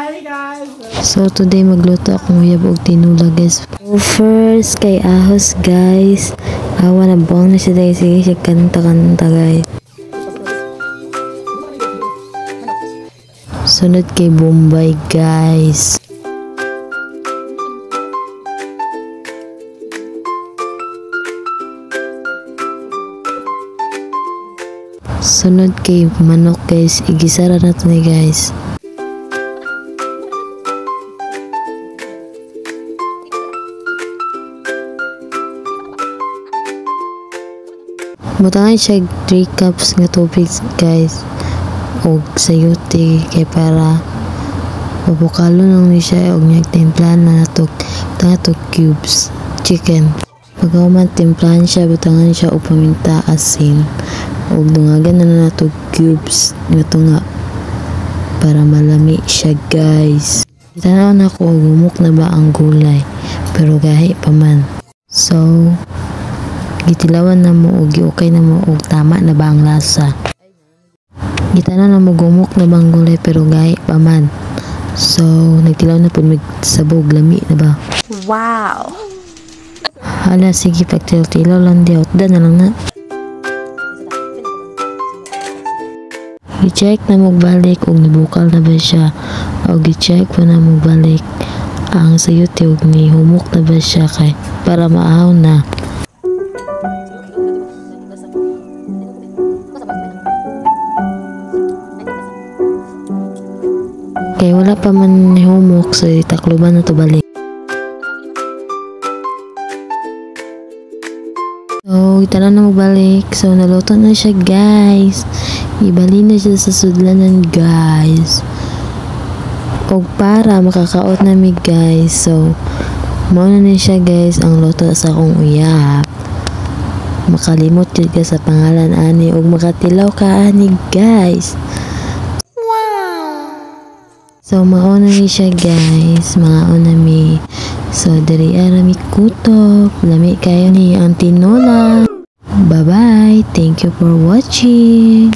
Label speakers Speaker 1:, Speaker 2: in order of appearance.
Speaker 1: Hi guys!
Speaker 2: So today magluto akong uyab og tinula guys. So first kay ahos guys. Awa na buwang na siya guys. Sige siya kanta-kanta guys. Sunod kay Bombay guys. Sunod kay manok guys. Igisara na to ni guys. Mutangan siya 3 cups nga tubig guys og sayote kay para mabukalo lang ni siya og nagtimplan na natog tangatog cubes chicken. Pagkaman timplahan siya butangan siya og paminta asin og dungagan na natog cubes nga tunga para malami siya guys. Tanaw na ko gumuk na ba ang gulay pero gahi pa man. So gitilawan na mo og okay na mo og tama na ba ang lasa. Gitanan na mo gumuk na bang gulay pero gahi pa man. So nagtilaw na pud magsabog lami na ba.
Speaker 1: Wow!
Speaker 2: Hala sige pagtilaw lang di da na lang na. I-check na mo balik og nibukal na ba siya og i-check pa na mo balik ang sayote og ni humok na ba siya kay para maahaw na. Kay wala pa man ni humok so itakluban na to balik. So itanan na magbalik. So naluto na siya guys. Ibali na siya sa sudlanan guys. Og para makakaot na mi guys. So mao na siya guys ang luto sa akong uyab. Makalimot jud ka sa pangalan ani og makatilaw ka ani guys. So mauna ni siya guys, mauna mi. So diri ara mi kutok, lami kayo ni ang tinola. Bye bye, thank you for watching.